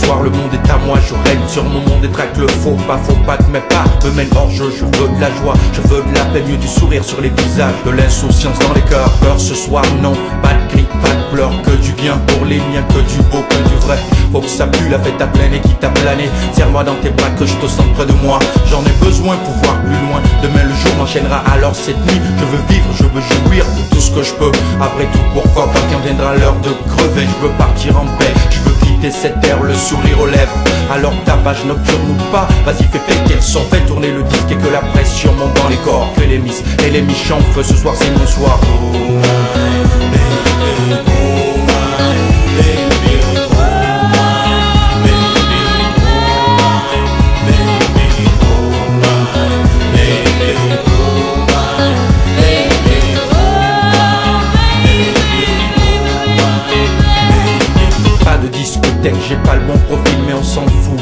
soir le monde est à moi. Je règne sur mon monde et traque le faut pas que mes pas me mènent hors jeu. Je veux de la joie, je veux de la paix, mieux du sourire sur les visages, de l'insouciance dans les cœurs. Peur ce soir non, pas de cris, pas de pleurs, que du bien pour les miens, que du beau, que du vrai. Faut que ça pue la fête à pleine et quitte à planer. Serre-moi dans tes bras, que je te sente près de moi. J'en ai besoin pour voir plus loin. Demain le jour m'enchaînera, alors cette nuit je veux vivre, je veux jouir de tout ce que je peux. Après tout pourquoi pas, quand viendra l'heure de crever. Je veux partir en paix, je veux quitter cette terre, le sourire aux lèvres. Alors tapage nocturne ou pas, vas-y fais péter le son, fais tourner le disque et que la pression monte dans les corps. Que les miss et les miches en feu, ce soir c'est mon soir. Oh my baby, oh my baby, oh my baby, oh my baby, oh my baby, oh my baby, oh my. Pas de discothèque, j'ai pas le bon profil mais on s'en fout.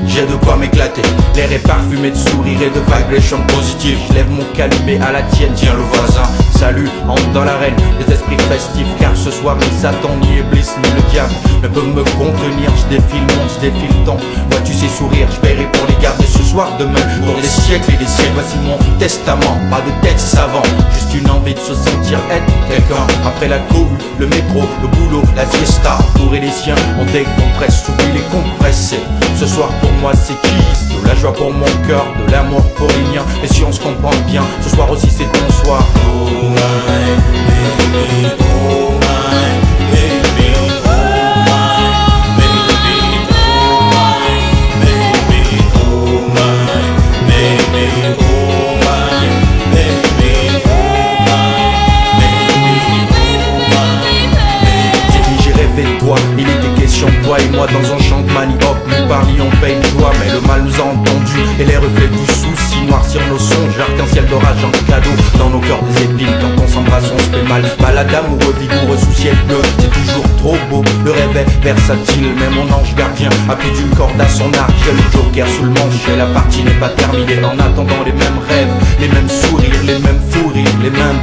J'ai de quoi m'éclater, l'air est parfumé de sourires et de vibrations positives. Je lève mon calumet à la tienne, tiens le voisin. Salut, entre dans l'arène des esprits festifs. Car ce soir ni Satan, ni Iblis, ni le diable ne peuvent me contenir. Je défile monde, je défile temps. Vois-tu ces sourires, je paierai pour les garder ce soir, demain, pour des siècles et des siècles. Voici mon testament, pas de texte savant, juste une envie de se sentir être quelqu'un. Après la cohue, le métro, le boulot, la fiesta, pour et les siens, on décompresse, oublie les compressés. Ce soir pour moi c'est kiss, de la joie pour mon cœur, de l'amour pour les miens. Et si on se comprend bien, ce soir aussi c'est ton soir. Oh my baby, oh my baby, oh my baby, oh my baby, oh my baby, oh my baby, j'ai dit j'ai rêvé de toi, il était question de toi et moi dans un champ de manioc. Nous parlions paix et joie, mais le mal nous a entendus. Et les reflets du souci noircir nos songes. Arc-en-ciel d'orage en cadeau dans nos cœurs des épines. Quand on s'embrasse on se fait mal. Malade amoureux, vigoureux sous ciel bleu. C'est toujours trop beau, le rêve est versatile. Mais mon ange gardien a plus d'une corde à son arc. J'ai le joker sous le manche et la partie n'est pas terminée. En attendant les mêmes rêves, les mêmes sourires, les mêmes fous rires, les mêmes.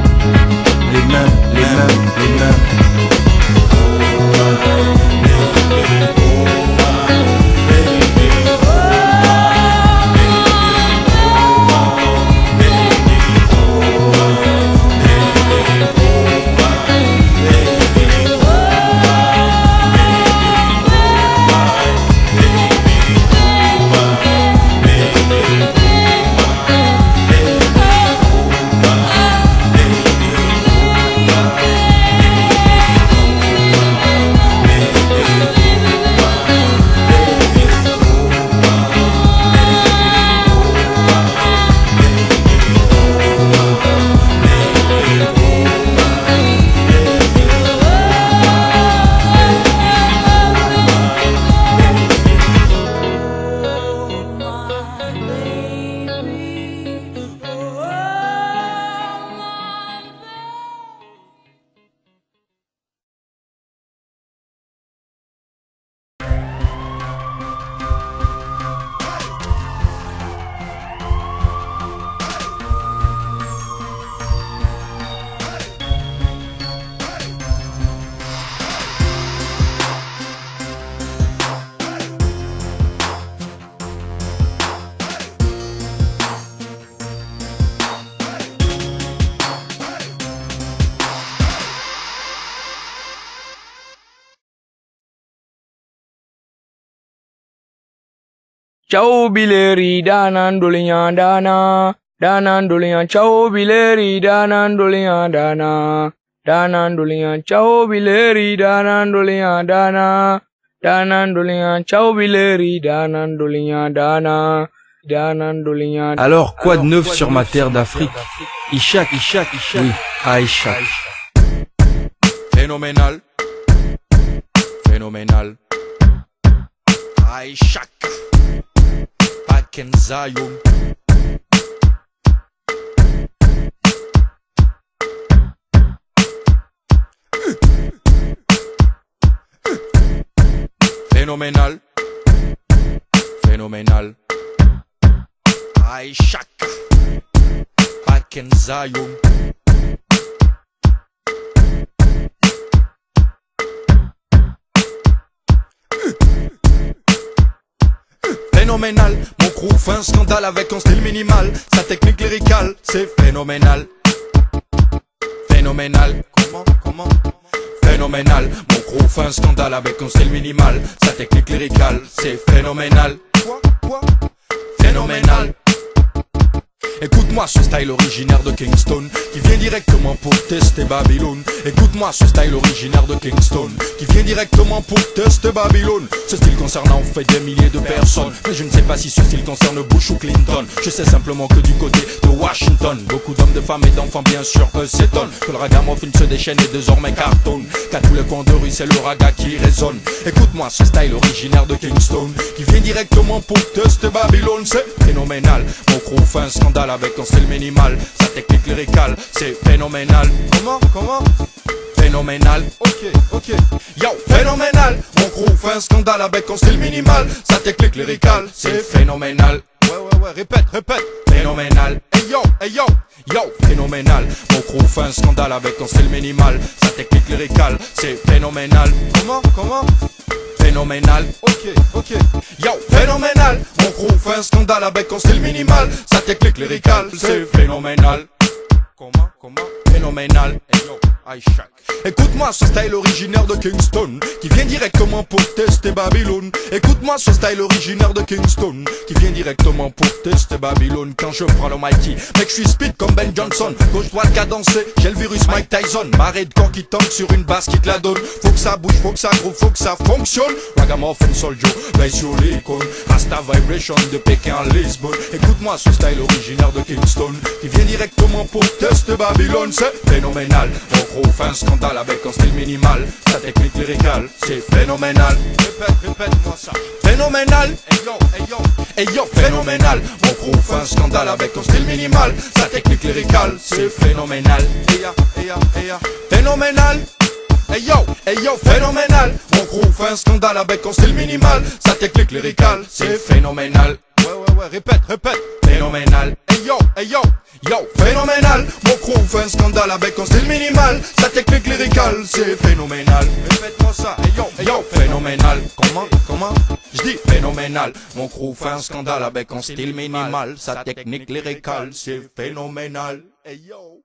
Ciao bileri danan dolinya dana, danan dolinya ciao bileri danan dolinya dana, danan dolinya ciao bileri danan dolinya dana, danan dolinya ciao bileri danan dolinya dana, danan dolinya. Alors quoi de neuf sur ma terre d'Afrique? Ishak, oui, à Ishak. Phénoménal, phénoménal. À Ishak. Kenzayoum. Phénoménal, phénoménal. Aïchak, Kenzayoum. phénoménal. Mon crew fait un scandale avec un style minimal. Sa technique lyricale, c'est phénoménal. Phénoménal. Comment Phénoménal. Mon crew fait un scandale avec un style minimal. Sa technique lyricale, c'est phénoménal. Quoi Phénoménal. Écoute-moi ce style originaire de Kingston, qui vient directement pour tester Babylone. Écoute-moi ce style originaire de Kingston, qui vient directement pour tester Babylone. Ce style concerne en fait des milliers de personnes, mais je ne sais pas si ce style concerne Bush ou Clinton. Je sais simplement que du côté de Washington, beaucoup d'hommes, de femmes et d'enfants bien sûr s'étonnent que le ragamuffin se déchaîne et désormais cartonne, qu'à tous les coins de rue c'est le raga qui résonne. Écoute-moi ce style originaire de Kingston, qui vient directement pour tester Babylone. C'est phénoménal, mon crew fait un scandale avec un style minimal. Sa technique lyricale, c'est phénoménal. Comment Phénoménal. Ok. Yo, phénoménal. Mon crew fait un scandale avec un style minimal. Sa technique lyricale, c'est phénoménal. Ouais, répète. Phénoménal. Hey yo, phénoménal. Mon crew fait un scandale avec un style minimal. Sa technique lyricale, c'est phénoménal. Comment Phénoménal. Ok. Yo, phénoménal. Mon crew fait un scandale avec un style minimal. Sa technique lyricale, c'est phénoménal. Comment Phénoménal. Hey yo, écoute-moi ce style originaire de Kingston, qui vient directement pour tester Babylone. Écoute-moi ce style originaire de Kingston, qui vient directement pour tester Babylone. Quand je prends le mighty, mec je suis speed comme Ben Johnson. Gauche-droite cadencé, j'ai le virus Mike Tyson. Marée de corps qui tombe sur une basse qui te la donne. Faut que ça bouge, faut que ça groove, faut que ça fonctionne. Ragamuffin Soldier, veille sur l'icône. Rasta Vibration de Pékin à Lisbonne. Écoute-moi ce style originaire de Kingston, qui vient directement pour tester Babylone. C'est phénoménal. Mon crew fait un scandale avec un style minimal. Sa technique lyricale, c'est phénoménal. Répète-moi ça. Phénoménal. Hey yo, phénoménal. Mon crew fait un scandale avec un style minimal. Sa technique lyricale, c'est phénoménal. Phénoménal. Hey yo, phénoménal. Mon crew fait un scandale avec un style minimal. Sa technique lyricale, c'est phénoménal. Ouais, répète. Phénoménal. Hey yo, phénoménal. Mon crew fait un scandale avec un style minimal. Sa technique lyricale, c'est phénoménal. Répète-moi ça. Hey yo, phénoménal. Comment J'dis phénoménal. Mon crew fait un scandale avec un style minimal. Sa technique lyricale, c'est phénoménal. Hey yo.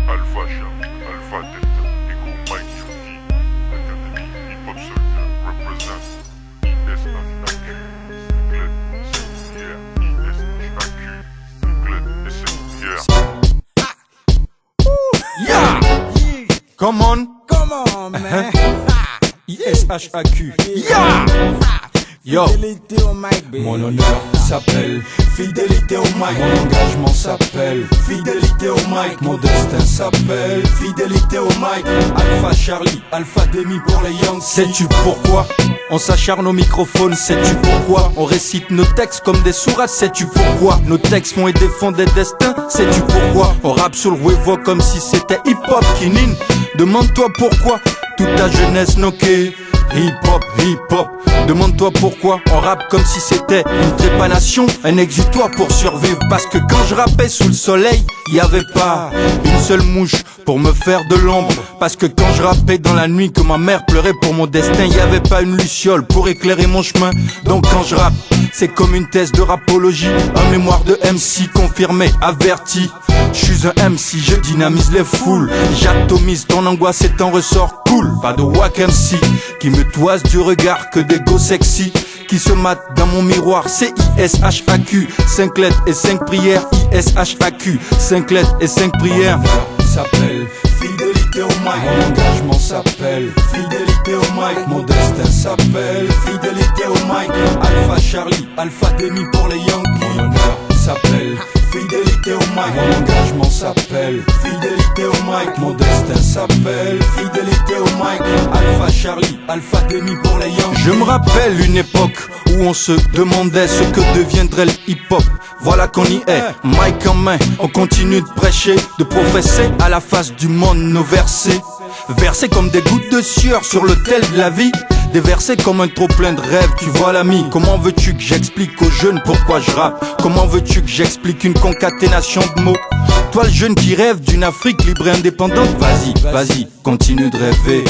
Alpha Charlie, Alpha Delta, Echo Mike Yuki, Academy Hip Hop Soldier, represent ISHAQ, Gled ISHAQ, Yeah! Come on, man. ISHAQ. Yeah! Yo, Fidélité au mic, baby. mon honneur s'appelle fidélité au mic. Mon engagement s'appelle fidélité au mic. Mon destin s'appelle fidélité au mic. Alpha Charlie, Alpha Demi pour les young. Sais-tu pourquoi on s'acharne au microphone? Sais-tu pourquoi on récite nos textes comme des sourates? Sais-tu pourquoi nos textes vont et défendent des destins? Sais-tu pourquoi on rappe sur le Wevo comme si c'était hip-hop kinin? Demande-toi pourquoi toute ta jeunesse noquée. Hip-hop. Demande-toi pourquoi on rappe comme si c'était une trépanation, un exutoire pour survivre. Parce que quand je rappais sous le soleil, y avait pas une seule mouche pour me faire de l'ombre. Parce que quand je rappais dans la nuit que ma mère pleurait pour mon destin, y avait pas une luciole pour éclairer mon chemin. Donc quand je rappe, c'est comme une thèse de rapologie, un mémoire de MC confirmé, averti. Je suis un MC, je dynamise les foules, j'atomise ton angoisse et t'en ressort cool. Pas de wack MC qui me toise du regard, que des go sexy qui se matent dans mon miroir. C'est ISHAQ, 5 lettres et 5 prières. ISHAQ, 5 lettres et 5 prières. Mon s'appelle fidélité au mic. Mon engagement s'appelle fidélité au mic. Mon destin s'appelle fidélité au mic. Alpha Charlie, Alpha Demi pour les Yankees. Mon honneur s'appelle fidélité au mic. Mon engagement s'appelle fidélité au mic. Mon destin s'appelle fidélité au mic. Alpha Charlie, Alpha Demi pour les Yankees. Je me rappelle une époque où on se demandait ce que deviendrait le hip-hop. Voilà qu'on y est, mic en main, on continue de prêcher, de professer à la face du monde nos versets. Versés comme des gouttes de sueur sur l'autel de la vie. Des versets comme un trop plein de rêves, tu vois l'ami. Comment veux-tu que j'explique aux jeunes pourquoi je rappe? Comment veux-tu que j'explique une concaténation de mots? Toi le jeune qui rêve d'une Afrique libre et indépendante, vas-y, vas-y, continue de rêver.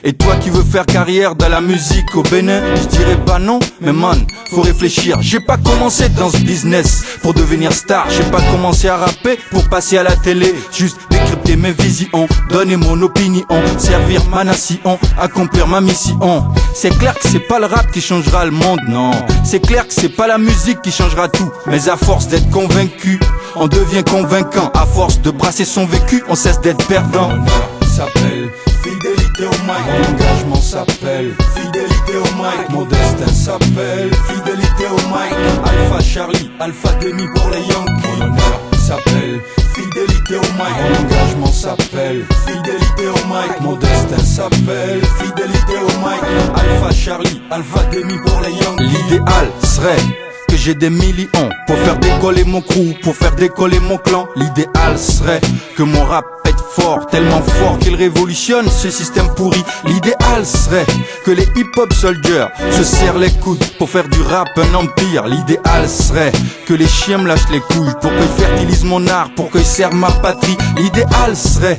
Et toi qui veux faire carrière dans la musique au Bénin, je dirais pas non, mais man, faut réfléchir. J'ai pas commencé dans ce business pour devenir star. J'ai pas commencé à rapper pour passer à la télé. Juste décrypter mes visions, donner mon opinion, servir ma nation, accomplir ma mission. C'est clair que c'est pas le rap qui changera le monde, non. C'est clair que c'est pas la musique qui changera tout. Mais à force d'être convaincu, on devient convaincant. À force de brasser son vécu, on cesse d'être perdant. Mon honneur s'appelle fidélité au mic. Mon engagement s'appelle fidélité au mic. Mon destin s'appelle fidélité au mic. Alpha Charlie, Alpha Demi pour les Yankees. Mon honneur s'appelle fidélité au mic. Mon engagement s'appelle fidélité au mic. Mon destin s'appelle fidélité au mic. Alpha Charlie, Alpha Demi pour les Yankees. L'idéal serait que j'ai des millions pour faire décoller mon crew, pour faire décoller mon clan. L'idéal serait que mon rap pète fort, tellement fort qu'il révolutionne ce système pourri. L'idéal serait que les hip-hop soldiers se serrent les coudes pour faire du rap un empire. L'idéal serait que les chiens me lâchent les couilles pour que je fertilise mon art, pour que je serve ma patrie. L'idéal serait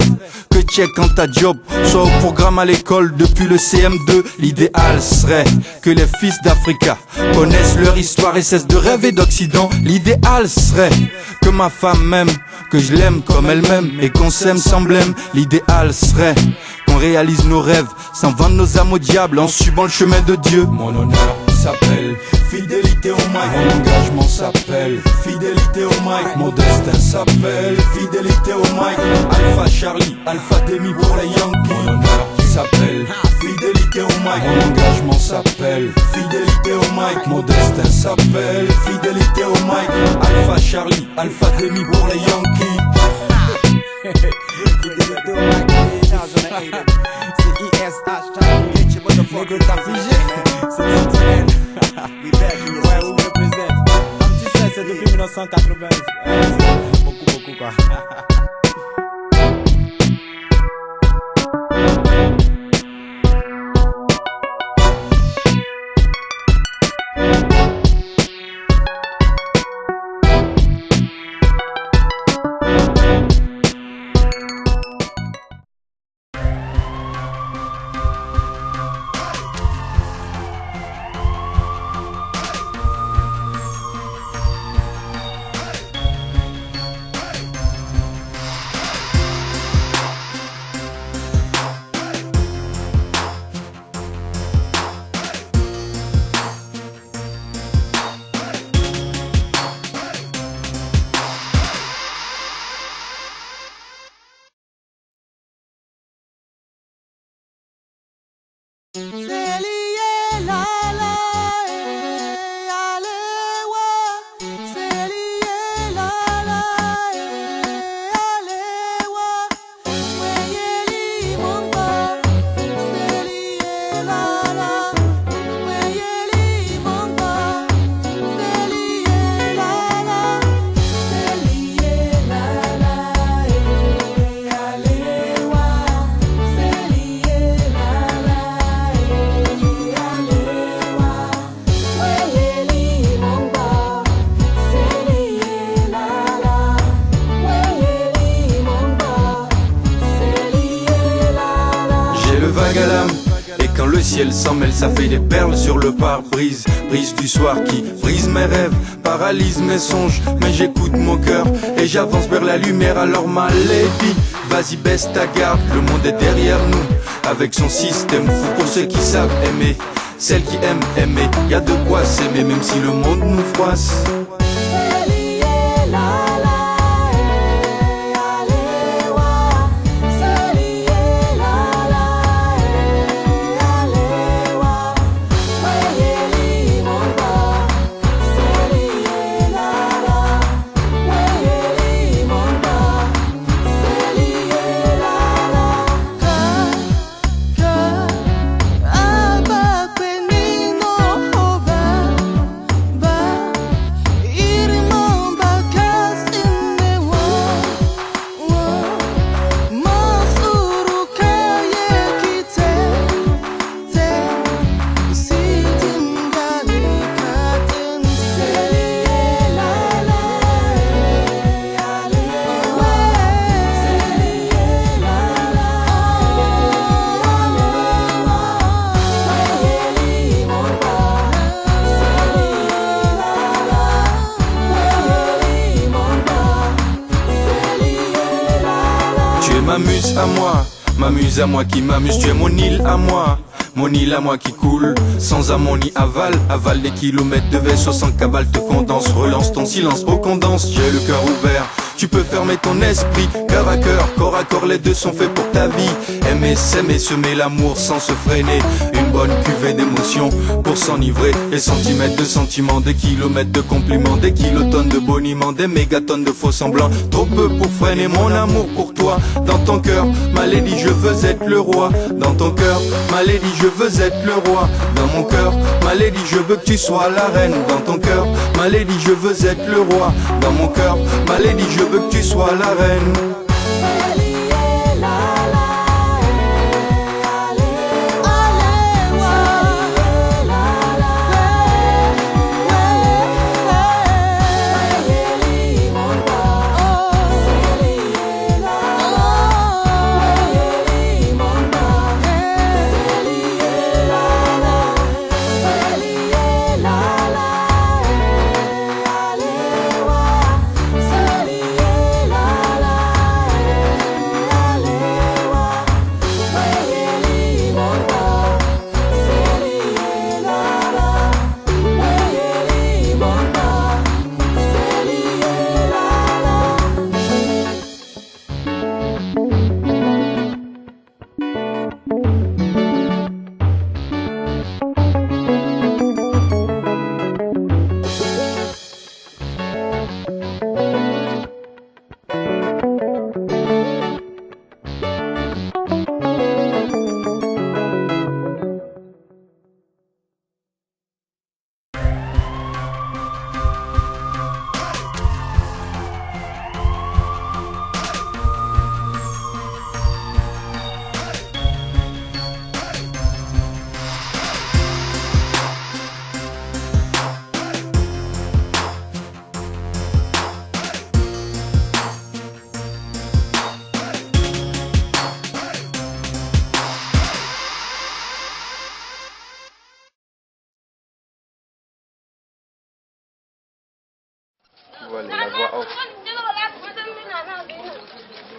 que check quand ta job soit au programme à l'école depuis le CM2. L'idéal serait que les fils d'Africa connaissent leur histoire et cessent de rêver d'Occident. L'idéal serait que ma femme m'aime, que je l'aime comme elle m'aime et qu'on s'aime sans blême. L'idéal serait qu'on réalise nos rêves sans vendre nos âmes au diable en suivant le chemin de Dieu. Mon honneur s'appelle fidélité au mic. Mon engagement s'appelle fidélité au mic. Mon destin s'appelle fidélité au mic. Alpha Charlie, Alpha Demi pour les Yankees. Mon honneur s'appelle fidélité au mic. Mon engagement s'appelle fidélité au mic. Mon destin s'appelle fidélité au mic. Alpha Charlie, Alpha Demi pour les Yankees. C'est ISH, nigga, t'as figé. C'est TTN. Ouais, we represent. Comme tu sais, c'est depuis 1980. Beaucoup, quoi. Le ciel s'en mêle, ça fait des perles sur le pare-brise. Brise du soir qui brise mes rêves, paralyse mes songes. Mais j'écoute mon cœur et j'avance vers la lumière. Alors ma lady, vas-y baisse ta garde. Le monde est derrière nous, avec son système fou. Pour ceux qui savent aimer, celles qui aiment aimer. Y a de quoi s'aimer même si le monde nous froisse. m'amuse à moi, m'amuse à moi qui m'amuse. Tu es mon île à moi, mon île à moi qui coule, sans amont ni aval. Aval des kilomètres de vaisseau sans cabale te condense. Relance ton silence, oh condense, j'ai le cœur ouvert. Tu peux fermer ton esprit, cœur à cœur, corps à corps, les deux sont faits pour ta vie. Aimer, s'aimer, semer l'amour sans se freiner. Une bonne cuvée d'émotions pour s'enivrer. Des centimètres de sentiments, des kilomètres de compliments, des kilotonnes de boniments, des mégatonnes de faux semblants. Trop peu pour freiner mon amour pour toi. Dans ton cœur, ma lady, je veux être le roi. Dans ton cœur, ma lady, je veux être le roi. Dans mon cœur, ma lady, je veux que tu sois la reine. Dans ton cœur, ma lady, je veux être le roi. Dans mon cœur, ma lady, je veux que tu sois la reine.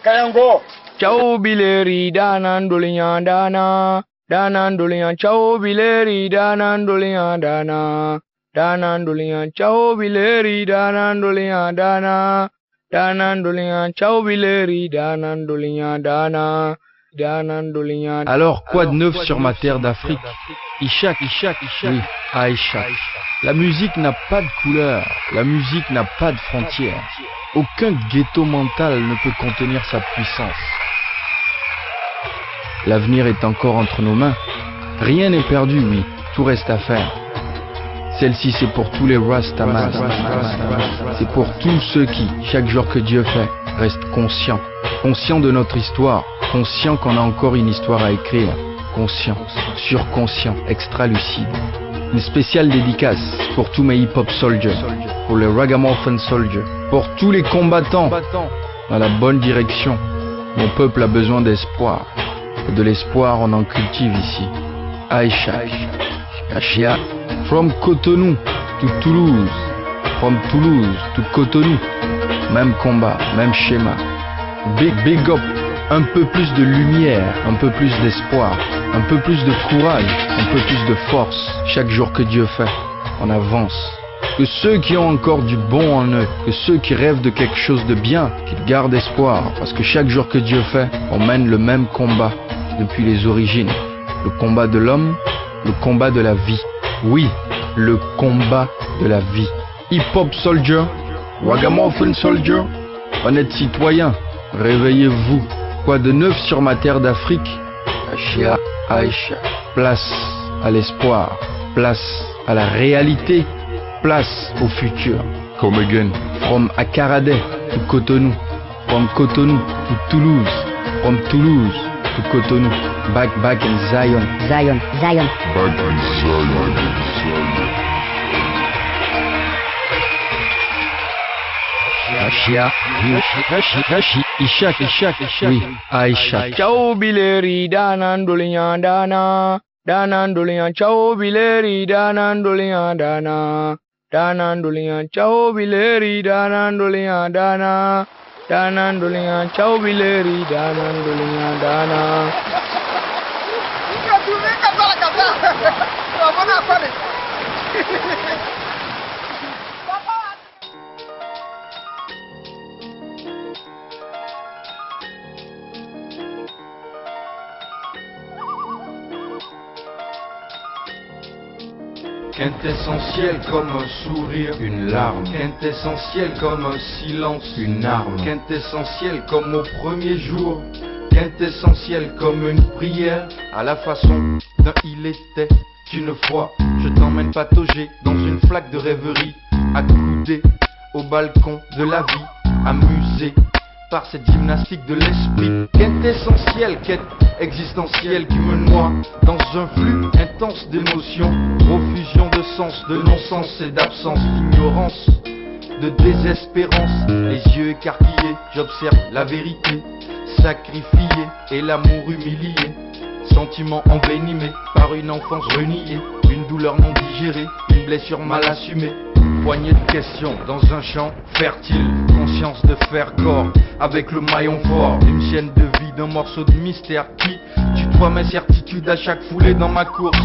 Kayango. Ciao bileri danan dolinya dana. Danan dolinya ciao bileri danan dolinya dana. Danan dolinya ciao bileri danan dolinya dana. Danan dolinya ciao bileri danan dolinya dana. Danan dolinya. Alors, quoi de neuf sur ma terre d'Afrique? Ishak, oui, Aïcha. La musique n'a pas de couleur, la musique n'a pas de frontières. Aucun ghetto mental ne peut contenir sa puissance. L'avenir est encore entre nos mains. Rien n'est perdu, oui, tout reste à faire. Celle-ci c'est pour tous les Rastaman. C'est pour tous ceux qui, chaque jour que Dieu fait, restent conscients. Conscients de notre histoire, conscients qu'on a encore une histoire à écrire. Conscient, surconscient, extra-lucide. Une spéciale dédicace pour tous mes hip-hop soldiers, pour les ragamuffin soldiers, pour tous les combattants dans la bonne direction. Mon peuple a besoin d'espoir, et de l'espoir on en cultive ici. Aïcha, Achia, from Cotonou to Toulouse, from Toulouse to Cotonou, même combat, même schéma. Big up, un peu plus de lumière, un peu plus d'espoir, un peu plus de courage, un peu plus de force. Chaque jour que Dieu fait, on avance. Que ceux qui ont encore du bon en eux, que ceux qui rêvent de quelque chose de bien, qu'ils gardent espoir. Parce que chaque jour que Dieu fait, on mène le même combat depuis les origines. Le combat de l'homme, le combat de la vie. Oui, le combat de la vie. Hip-hop soldier, ragamuffin soldier, honnête citoyen, réveillez-vous. Quoi de neuf sur ma terre d'Afrique? Achia, Aïcha. Place à l'espoir, place à la réalité, place au futur. Come again. From Akaradé to Cotonou, from Cotonou to Toulouse, from Toulouse to Cotonou. Back in Zion. Back in Zion. Achia, Ishak, oui, Aïcha. Ciao bileri danan dolinya dana. Danan dolinya ciao bileri danan dolinya dana. Danan dolinya ciao bileri danan dolinya dana. dana ndolinya ciao bileri dana ndolinya dana. Quintessentiel comme un sourire, une larme. Quintessentiel comme un silence, une arme. Quintessentiel comme au premier jour. Quintessentiel comme une prière. À la façon d'un il était une fois. Je t'emmène patauger dans une flaque de rêverie, accoudé au balcon de la vie, amusé par cette gymnastique de l'esprit. Quintessentiel, quête existentielle qui me noie dans un flux intense d'émotions, profusion de sens, de non-sens et d'absence, d'ignorance, de désespérance. Les yeux écarquillés, j'observe la vérité, sacrifiée et l'amour humilié. Sentiment envenimé par une enfance reniée, une douleur non digérée, une blessure mal assumée. Poignée de questions dans un champ fertile, conscience de faire corps avec le maillon fort d'une chaîne de vie, d'un morceau de mystère qui tutoie mes certitudes à chaque foulée dans ma course.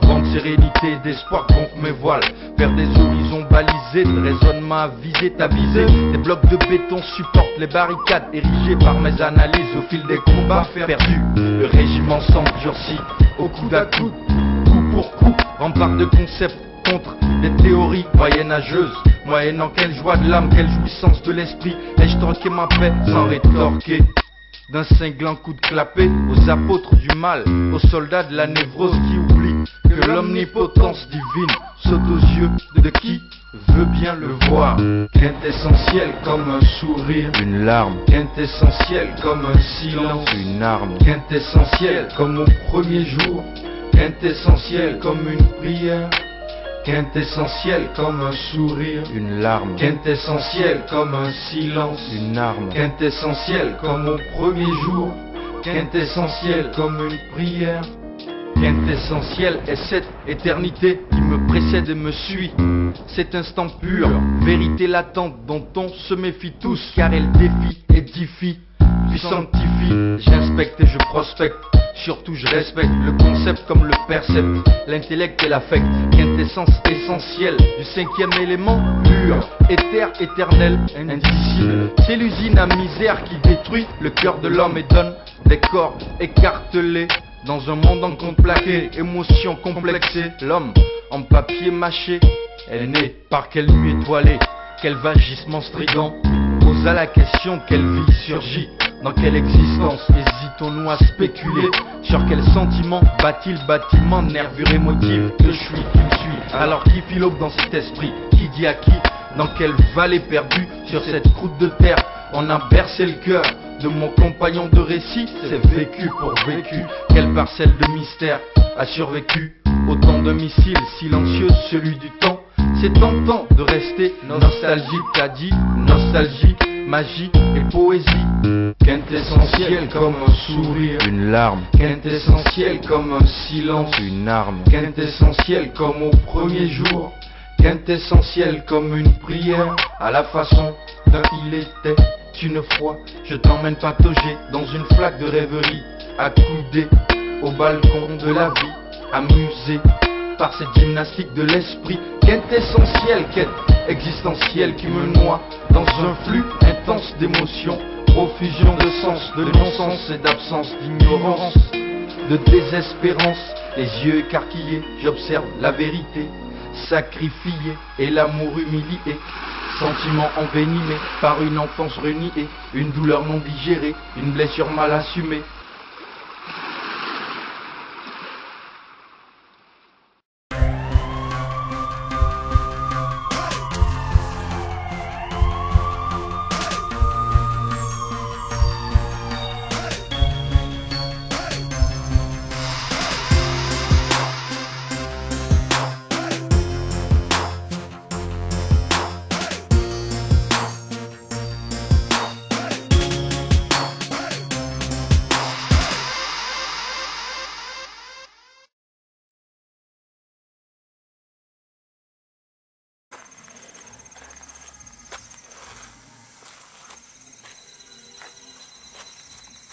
Vent de sérénité, d'espoir contre mes voiles, vers des horizons balisés, de raisonnement avisé, t'avisé. Des blocs de béton supportent les barricades érigées par mes analyses au fil des combats perdus. Le régiment s'endurcit au coude à coude, coup pour coup, rempart de concepts contre des théories moyenâgeuses, moyennant quelle joie de l'âme, quelle jouissance de l'esprit. Ai-je troqué ma paix sans rétorquer d'un cinglant coup de clapet aux apôtres du mal, aux soldats de la névrose qui oublient que l'omnipotence divine saute aux yeux de qui veut bien le voir. Quintessentiel comme un sourire, une larme. Quintessentiel comme un silence, une arme. Quintessentiel comme au premier jour. Quintessentiel comme une prière. Quintessentiel comme un sourire, une larme. Quintessentiel comme un silence, une arme. Quintessentiel comme au premier jour. Quintessentiel comme une prière. Quintessentiel est cette éternité qui me précède et me suit. Cet instant pur, vérité latente dont on se méfie tous, car elle défie, édifie, puis sanctifie. J'inspecte et je prospecte. Surtout je respecte le concept comme le percept, l'intellect et l'affect. Quintessence essentielle du cinquième élément, pur, éther, éternel, indicible. C'est l'usine à misère qui détruit le cœur de l'homme et donne des corps écartelés dans un monde en contreplaqué, émotions complexées. L'homme en papier mâché est né par quelle nuit étoilée, quel vagissement strident posa la question, quelle vie surgit. Dans quelle existence hésitons-nous à spéculer? Sur quel sentiment bâtit le bâtiment nervure émotive que je suis, tu me suis? Alors qui philosophe dans cet esprit? Qui dit à qui? Dans quelle vallée perdue sur cette croûte de terre on a bercé le cœur de mon compagnon de récit? C'est vécu pour vécu. Quelle parcelle de mystère a survécu? Autant de missiles silencieux, celui du temps. C'est tentant de rester nostalgique, t'as dit nostalgie, magie et poésie. Quintessentiel comme un sourire, une larme. Quintessentiel comme un silence, une arme. Quintessentiel comme au premier jour. Quintessentiel comme une prière. À la façon d'un il était une fois. Je t'emmène patauger dans une flaque de rêverie, accoudé au balcon de la vie, amusé par cette gymnastique de l'esprit. Quintessentiel, quête existentielle qui me noie dans un flux intense d'émotions, profusion de sens, de non-sens et d'absence, d'ignorance, de désespérance. Les yeux écarquillés, j'observe la vérité, sacrifiée et l'amour humilié. Sentiment envenimé par une enfance reniée, une douleur non digérée, une blessure mal assumée.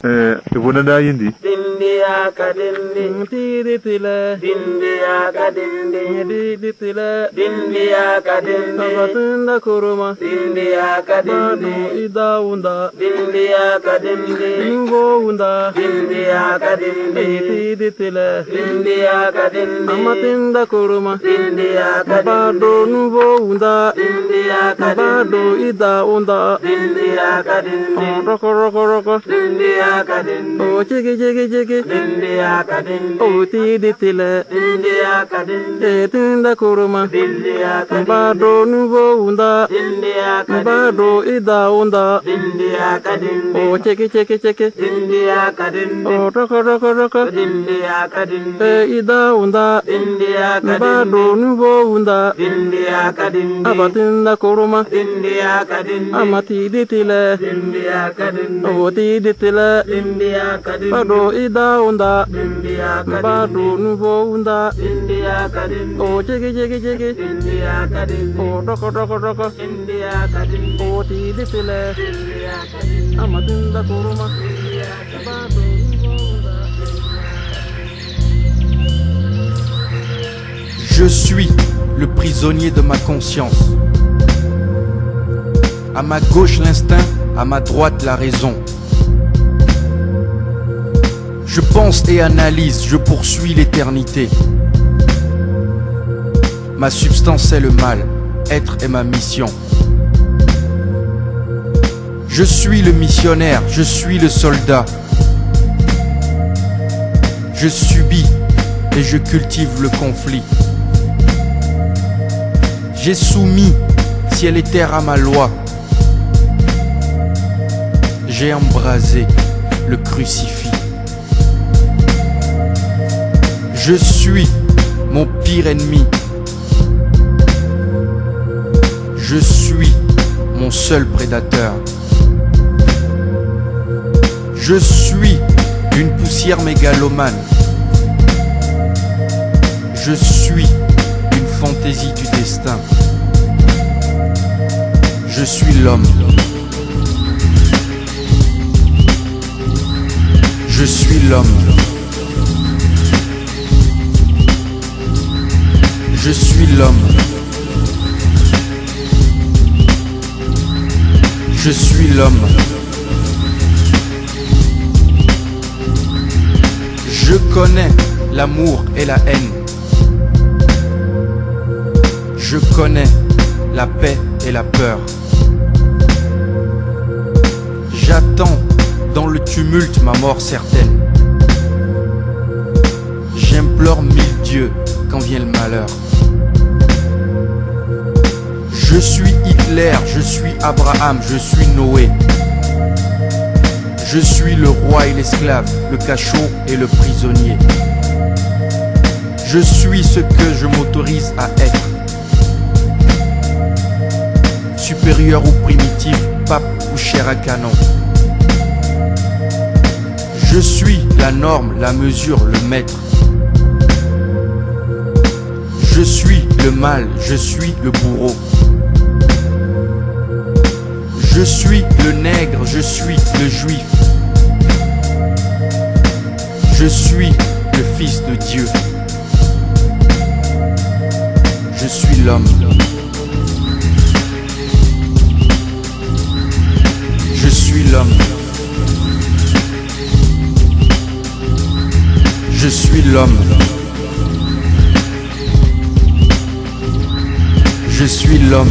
Ibonada yindi. Dindiya ka dindi, tiri tila. Dindiya ka dindi, didi tila. Dindiya ka dindi, tabatunda kuruma. Dindiya ka dindi, badu ida unda. Dindiya ka dindi, nuvo unda. Dindiya ka dindi, tiri tila. Dindiya ka dindi, amatinda kuruma. Dindiya ka dindi, badu nuvo unda. Dindiya ka dindi, badu ida unda. Dindiya ka dindi, roko roko roko. Dindiya ka dindi, oh chiki chiki chiki. Dindiya ka dindi, oh tidi tila. Dindiya ka dindi, tinda kuruma. Dindiya ka dindi, bado nuvo unda. Dindiya ka dindi, bado ida unda. Dindiya ka dindi, oh chiki chiki chiki. Dindiya ka dindi, oh roko roko roko. Dindiya ka dindi, ida unda. Dindiya ka dindi, bado nuvo unda. Dindiya ka dindi, abatinda kuruma. Dindiya ka dindi, amati ditila. Dindiya ka dindi, oh tidi tila. Dindiya ka dindi, bado ida unda. Dindiya ka dindi, bado nuvo unda. Dindiya ka dindi, oh chiki chiki chiki. Dindiya ka dindi, oh roko roko roko. Dindiya ka dindi, oh tidi tila. Dindiya ka dindi, amatinda kuruma. Dindiya ka dindi, bado nuvo unda. Je suis le prisonnier de ma conscience. À ma gauche l'instinct, à ma droite la raison. Je pense et analyse, je poursuis l'éternité. Ma substance est le mal, être est ma mission. Je suis le missionnaire, je suis le soldat. Je subis et je cultive le conflit. J'ai soumis ciel et terre à ma loi. J'ai embrasé le crucifix. Je suis mon pire ennemi. Je suis mon seul prédateur. Je suis une poussière mégalomane. Je suis une fantaisie du destin. Je suis l'homme. Je suis l'homme. Je suis l'homme. Je suis l'homme. Je connais l'amour et la haine. Je connais la paix et la peur. J'attends dans le tumulte ma mort certaine. J'implore mille dieux quand vient le malheur. Je suis Hitler, je suis Abraham, je suis Noé. Je suis le roi et l'esclave, le cachot et le prisonnier. Je suis ce que je m'autorise à être. Supérieur ou primitif, pape ou chair à canon. Je suis la norme, la mesure, le maître. Je suis le mal, je suis le bourreau. Je suis le nègre, je suis le juif. Je suis le fils de Dieu. Je suis l'homme. Je suis l'homme. Je suis l'homme. Je suis l'homme.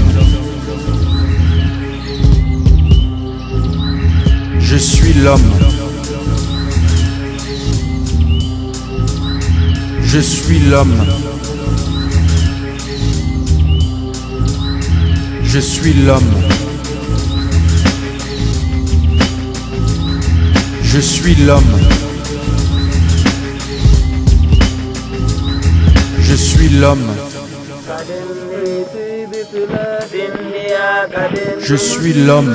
Je suis l'homme. Je suis l'homme. Je suis l'homme. Je suis l'homme. Je suis l'homme. Je suis l'homme.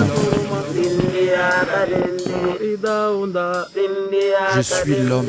Je suis l'homme.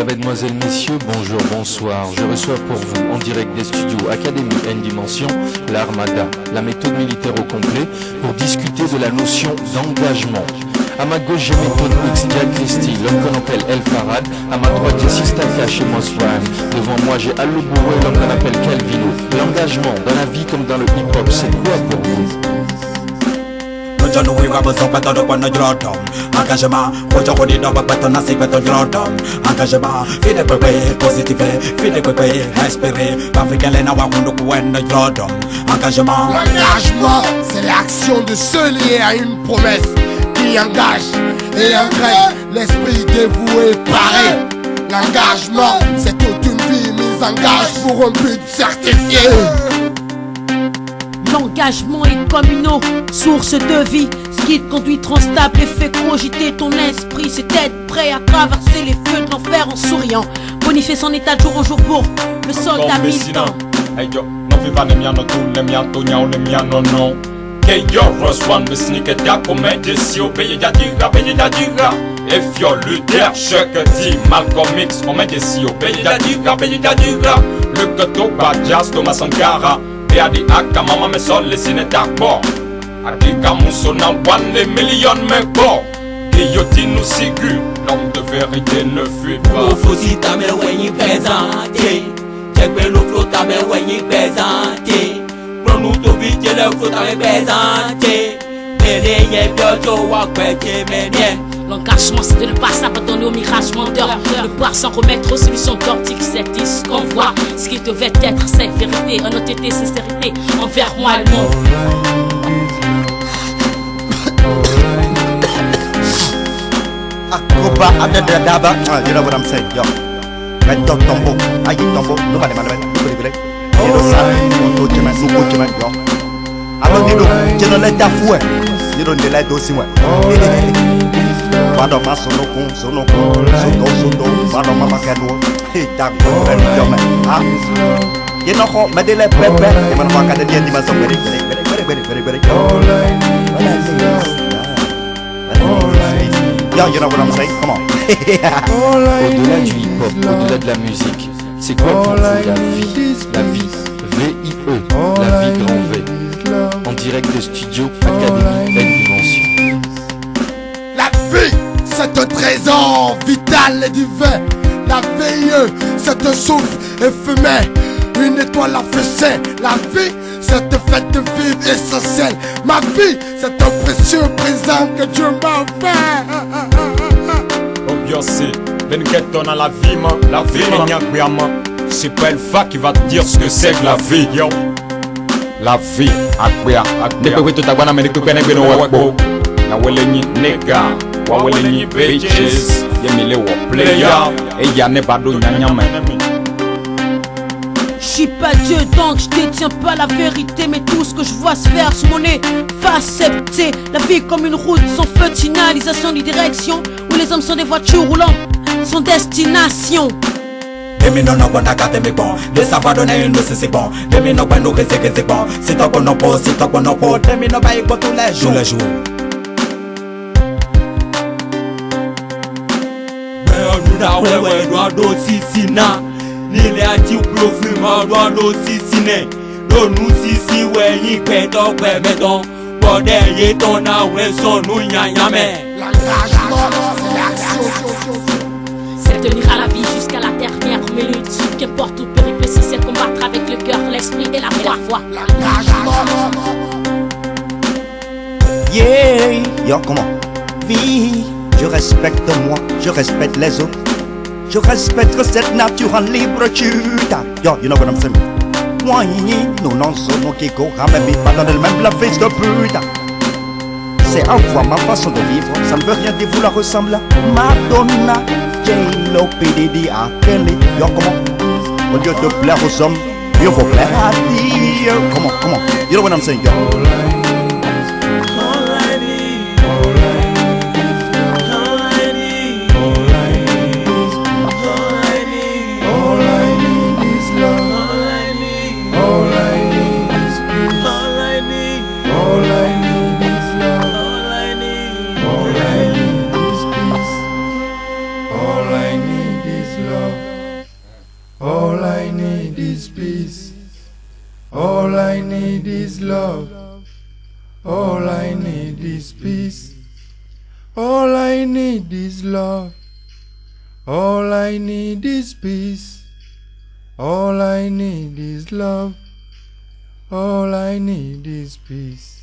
mesdemoiselles, messieurs, bonjour, bonsoir. Je reçois pour vous, en direct des studios Académie N Dimension, l'Armada, la méthode militaire au complet, pour discuter de la notion d'engagement. À ma gauche, j'ai méthode X, Jack Christie, l'homme qu'on appelle El Farad. À ma droite, j'ai Sistaka chez Moss Rhyme. Devant moi, j'ai Allo Bouré, l'homme qu'on appelle Calvino. L'engagement, dans la vie comme dans le hip-hop, c'est quoi pour vous? Engagement, aujourd'hui dans votre bâton, c'est votre grandhomme. Engagement, fide pépé, positif, fide pépé, espéré, africain, les nawa, on engagement. L'engagement, c'est l'action de se lier à une promesse qui engage et en grec, l'esprit dévoué pareil. L'engagement, c'est toute une vie mise en gage pour un but certifié. L'engagement est comme une eau, source de vie. Ce qui te conduit transtable et fait cogiter ton esprit. C'est être prêt à traverser les feux de l'enfer en souriant. Bonifier son état de jour en jour pour le soldat militant. Hey yo, non viva ne miano tu, ne miato nyao, ne miano no. Hey yo, Ross One, me sneak ya come si obeye ya dira, beye ya dira. If yo Luther, chaque dit Malcolm X, on met si obeye ya dira, beye ya dira. Le koto Jazz, Thomas Sankara. Adi aka mama me sol les ciné d'accord. Adika moussona one les millions me bon. Guillotine ou sigu, l'homme de vérité ne fuit pas. Au flot ta me wenyi présenté. Check le flot ta me wenyi présenté. Prends-nous to vite le flot ta me présenté. Péré biojo wa kwete menye. L'engagement c'est de ne pas s'abandonner au mirage menteur. Ne pas s'en remettre aux solutions d'ortique. C'est ce qu'on voit. Ce qui devait être cette vérité, honnêteté, sincérité envers moi et le monde. Akoba adadadaba. You know what I'm saying, yo. Red dot tombo, ayi tombo, nobody man, nobody bele. Yero sa, on to chemen, no go chemen, yo. Alo nido, jeno le da fue. Nido ne le do si we. Vado ma sono con, soto, vado mama keno. Hey, da go, yo man. Ah. You know how me de le pepe, e man ma ka de di ma so very. Yo, you know what I'm saying? Come on. Au-delà du hip-hop, au-delà de la musique, c'est quoi pour vous la vie? La vie, V-I-E, la vie grand V. En direct de studio Académie N Dimension. La vie, c'est un trésor vital et divin. La VIE, c'est un souffle éphémère, une étoile à feu saint. La vie, c'est un fait de vie essentiel. Ma vie, c'est un précieux présent que Dieu m'a fait. Obviously, ben get on à la vie, man. La vie, man. C'est pas Elfa qui va te dire ce que c'est que la vie, yo. La vie, akbea. Nepe wetu tagwana me nepe kwene gweno wakbo. Na wele nyi nigga, wa wele nyi bitches. Yemile wo player, et ya ne bado nyanyame. Je suis pas Dieu donc je détiens pas la vérité. Mais tout ce que je vois se faire sur mon nez va accepter. La vie comme une route sans feu de signalisation ni direction, où les hommes sont des voitures roulantes sans destination. Demi non non bon kate me bon, de savoir donner une c'est bon. Demi non pas nous que c'est bon. C'est toi qu'on n'a pas, c'est toi qu'on n'a pas. Demi non pas écoute tous les jours. Tous les jours. Mais on a ouais doit dosi sina. Nile ati profil ma doit dosi sine. Do nous sisi ouais ni peto kwe meton. Bode ye ton a ouais son nous nyanyame. L'engagement, c'est l'action. C'est tenir à la vie jusqu'à la dernière minute. Qu'importe où péripétie, c'est combattre avec le cœur, l'esprit et la foi. L'engagement. Yeah, yo, comment? Vie, je respecte moi, je respecte les autres. Je respecte cette nature en libre chute. Yo, you know what I'm saying? Moi, nous n'en sommes qui courent, mais pas dans le même la fils de pute. C'est en voie ma façon de vivre, ça ne veut rien dire vous la ressemble à Madonna, J-Lo, P.D.D. à Kelly. Yo, comment? Au lieu de plaire aux hommes, mieux vaut plaire à Dieu. Comment? You know what I'm saying, yo? All I need is love. need is peace. All I need is love. All I need is peace. All I need is love. All I need is peace. All I need is love. All I need is peace.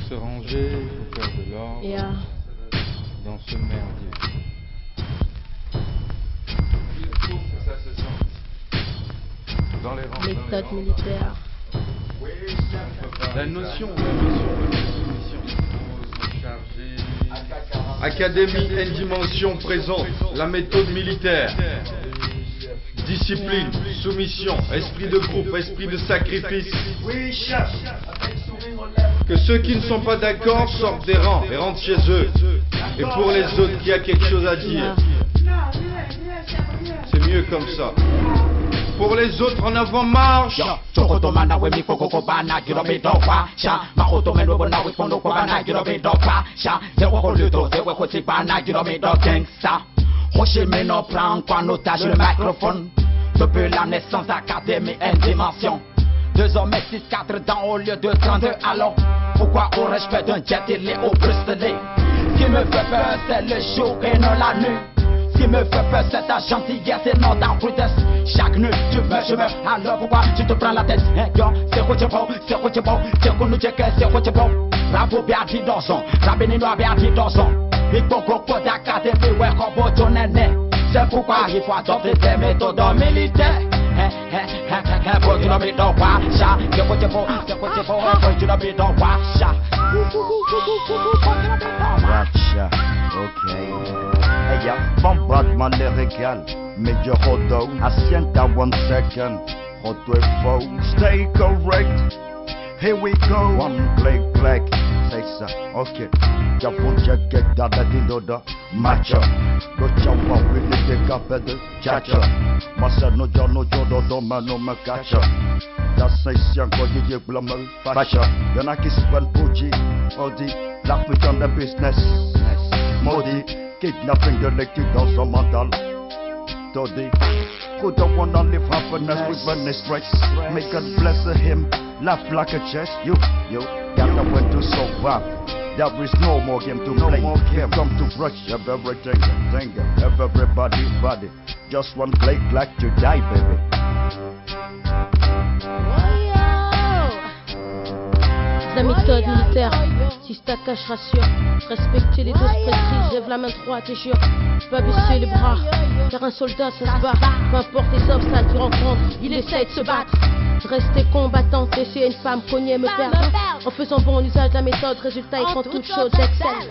Se ranger, il faut faire de l'ordre dans ce merdier. Dans les rangs, méthode militaire. La notion de soumission. Académie, une dimension présente. La méthode militaire. Discipline, soumission, esprit de groupe, esprit de sacrifice. Que ceux qui ne sont pas d'accord sortent des rangs et rentrent chez eux. Et pour les autres qui a quelque chose à dire, c'est mieux comme ça. Pour les autres en avant marche. Hoshimeno prend en otage le microphone. Depuis la naissance d'académie une dimension. 2 hommes et 6, 4 dents au lieu de 32 allons. Pourquoi au respect d'un jet il est au Bruxelles? Ce qui me fait peur c'est le jour et non la nuit. Ce qui me fait peur c'est ta gentillesse et non ta prudence. Chaque nuit tu meurs, je meurs. Alors pourquoi tu te prends la tête? C'est quoi tu bon, c'est quoi tu bon. C'est quoi nous check, c'est quoi tu bon. Bravo bien dit dans son, la béninois bien dit dans son. Il faut qu'on peut d'académie, ouais, qu'on peut ton aîné. C'est pourquoi il faut adopter des méthodes militaires. Faut que tu l'as mis dans quoi, ça. C'est quoi tu bon, c'est quoi tu bon. Faut que tu l'as mis dans quoi, ça. Ratcha, ok. Hey ya, bombardement les régale. Major Hodo, asienta 1 second. Hodo est faux, stay correct. Here we go. One click, say ça, ok. Japon check dans la diloda, matcha. Go chamba, we need to capé de chacha. Massa no jono do mano me cacha. La session go DJ blama, facha. Y'en a qui se prennent pour G, Audi, la putain de business. Maudit, kidnapping de l'équipe dans son mental. Toddy, who don't wanna live happiness with money stress. May God bless him, laugh like a chest. You gotta win to survive. There is no more game to play. Come to brush up everything, everybody, body. Just one click like to die, baby. La méthode militaire, si je t'attache, rassure. Respecter les doses prescrites, lève la main droite et jure. Pas baisser les bras, car un soldat ça se bat. Peu importe les obstacles qu'il rencontre, il essaie de se battre. Rester combattant, laisser une femme cogner, me perdre. En faisant bon usage de la méthode, résultat écran toute chose excelle.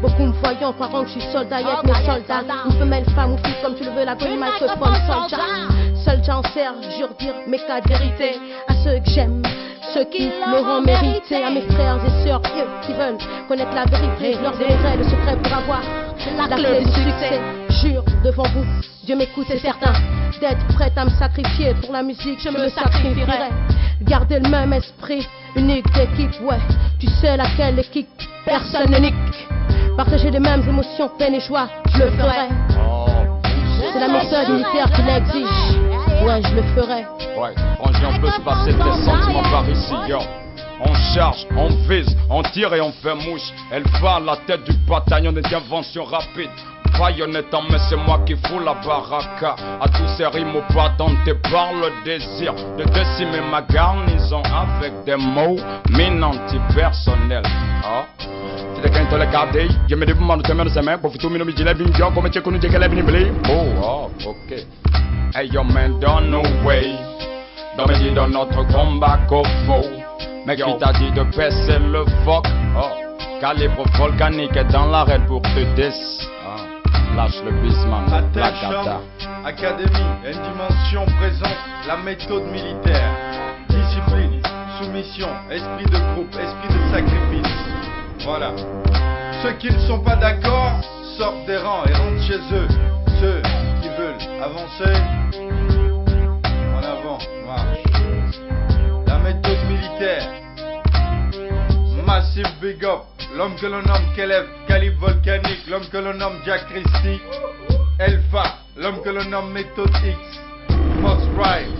Beaucoup me voyant croiront que je suis soldat, y'a que mes soldats. Une femelle, femme ou fille, comme tu le veux, la gomme, microphone, soldat. Soldat en serre, jure dire mes cas de vérité. À ceux que j'aime, ceux qui l'auront mérité. À mes frères et sœurs, eux qui veulent connaître la vérité. Je leur donnerai le secret pour avoir la clé du succès. Jure devant vous, Dieu m'écoute, c'est certain. D'être prête à me sacrifier pour la musique, je me sacrifierai. Garder le même esprit, unique d'équipe, ouais. Tu sais laquelle équipe, personne ne nique. Partager les mêmes émotions, peine et joie, je le ferai. C'est la méthode militaire qui l'exige. Ouais, je le ferai. Ouais, franchement, on peut se passer des sentiments par ici, yo. On charge, on vise, on tire et on fait mouche. Elle va à la tête du bataillon d'intervention rapide. Baïonnette en main, c'est moi qui fous la baraka. À tous ces rimes patentés par le désir de décimer ma garnison avec des mots minanti personnels. Ah. C'est quand tu les gardes, je me demande de te mettre ses mains pour que tout le monde me dise les bingos comme tu connais que les bingos. Oh, ok. Hey yo man, don't no way. Dans mes dans notre combat qu'au faux. Mec qui t'a dit de baisser le fuck. Oh, calibre volcanique est dans l'arène pour te dis. Lâche le bisman, la gata. Académie, une dimension présente, la méthode militaire. Discipline, soumission, esprit de groupe, esprit de sacrifice. Voilà. Ceux qui ne sont pas d'accord sortent des rangs et rentrent chez eux. Ceux qui veulent avancer, en avant, marche. La méthode militaire. Massive big up. L'homme que l'on nomme Keleb, calibre volcanique. L'homme que l'on nomme Jack Christie, Elpha. L'homme que l'on nomme Méthode X, Fox Rhyme,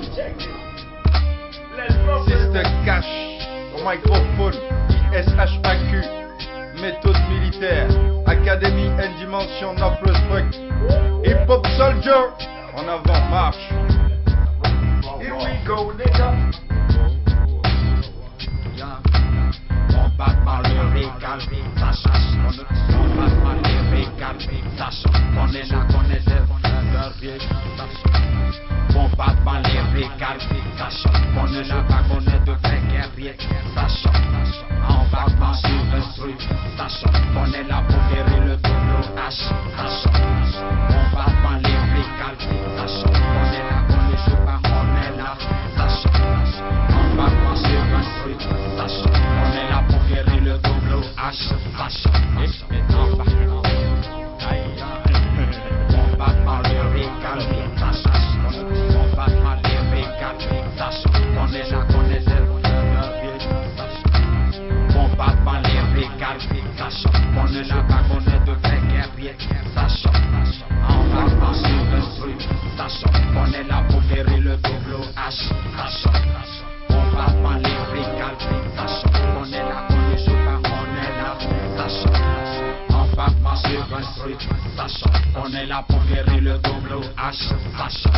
Sister Cash, au microphone, ISHAQ, méthode militaire, Académie, N Dimension, No Prospect, Hip Hop Soldier, en avant, marche. Here we go, nigga. Combattement lyrical, ça chasse. Combattement lyrical, ça chasse. On est là, on est là, combattement lyrical, ça chasse. On est là, on est de vrais guerriers, ça chasse. Embarquement sur un truc, ça chasse. On est là pour guérir le double H, ça chasse. Combattement lyrical, ça chasse. On est là, on ne joue pas, on est là, ça chasse. Embarquement sur un truc, ça chasse. On est là pour guérir le double H, ça chasse. Combattement lyrical, ça chasse. Combattement lyrical, ça chasse. On est là, on est là, combattement lyrical, ça chasse. On est là, on est de vrais guerriers, ça chasse. Embarquement sur un truc, ça chasse. On est là pour guérir le double H, ça chasse. Combattement lyrical, ça chasse. On est là, on ne joue pas, on est là, ça chasse. Embarquement sur un truc, ça chasse. On est là pour guérir le double H, ça chasse.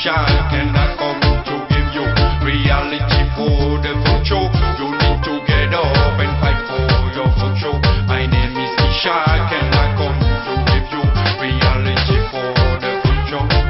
shark and I come to give you reality for the future. You need to get up and fight for your future. My name is Ishak and I come to give you reality for the future.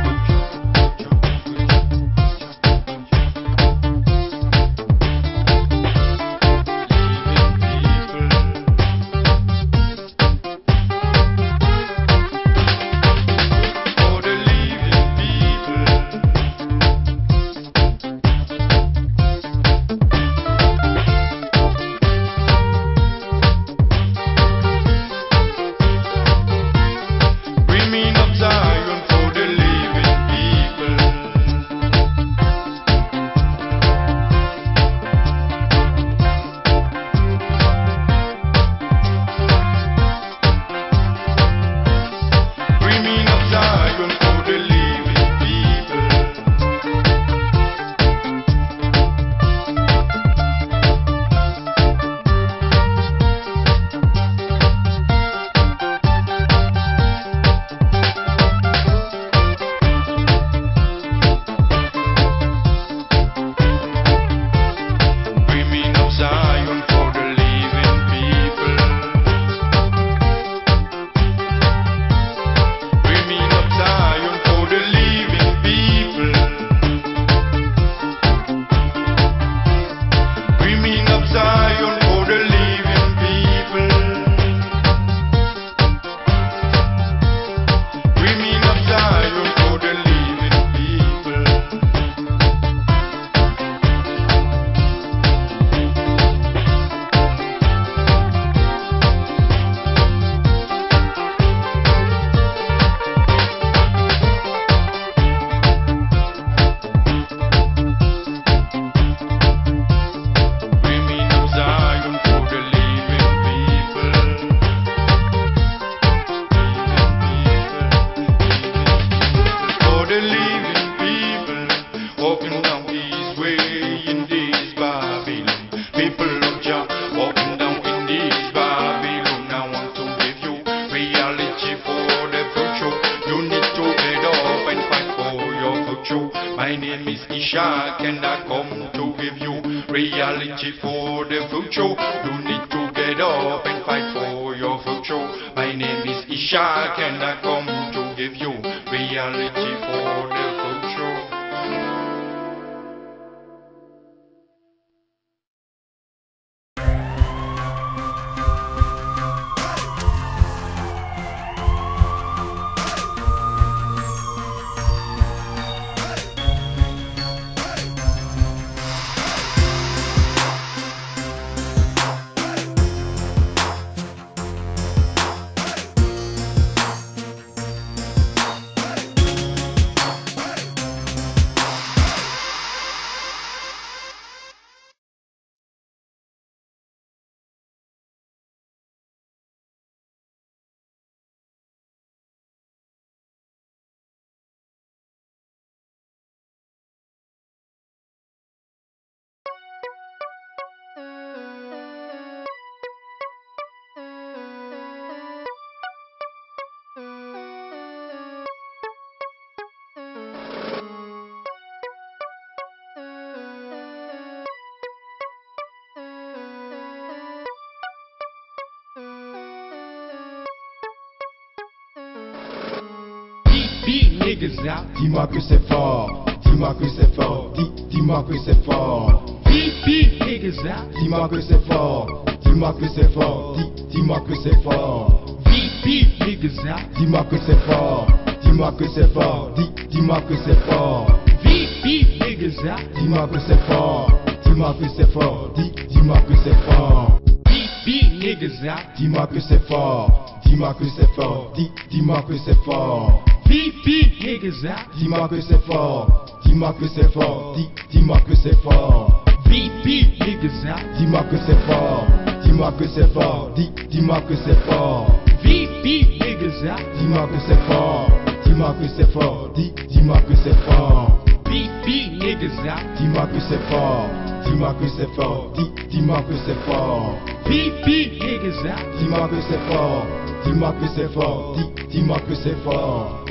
My name is Ishak and I come to give you reality for the future. You need to get up and fight for your future. My name is Ishak and I come to give you reality for the future. Dis-moi que c'est fort, dis-moi que c'est fort, dis-moi que c'est fort. Dis-moi que c'est fort, dis-moi que c'est fort, dis-moi que c'est fort. Dis-moi que c'est fort, dis-moi que c'est fort, dis-moi que c'est fort. Dis-moi que c'est fort, dis-moi que c'est fort, dis-moi que c'est fort. Dis-moi que c'est fort, dis-moi que c'est fort, dis-moi que c'est fort. Dis-moi que c'est fort, dis-moi que c'est fort, dis-moi que c'est fort. Dis-moi que c'est fort, dis-moi que c'est fort, dis-moi que c'est fort. Dis-moi que c'est fort, dis-moi que c'est fort, dis-moi que c'est fort. Dis-moi que c'est fort, dis-moi que c'est fort, dis-moi que c'est fort. Dis-moi que c'est fort, dis-moi que c'est fort, dis-moi que c'est fort.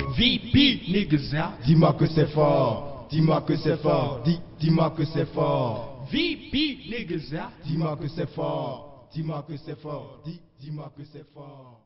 Dis-moi que c'est fort, dis-moi que c'est fort, dis-moi que c'est fort. VP niggas, dis-moi que c'est fort, dis-moi que c'est fort, dis-moi que c'est fort.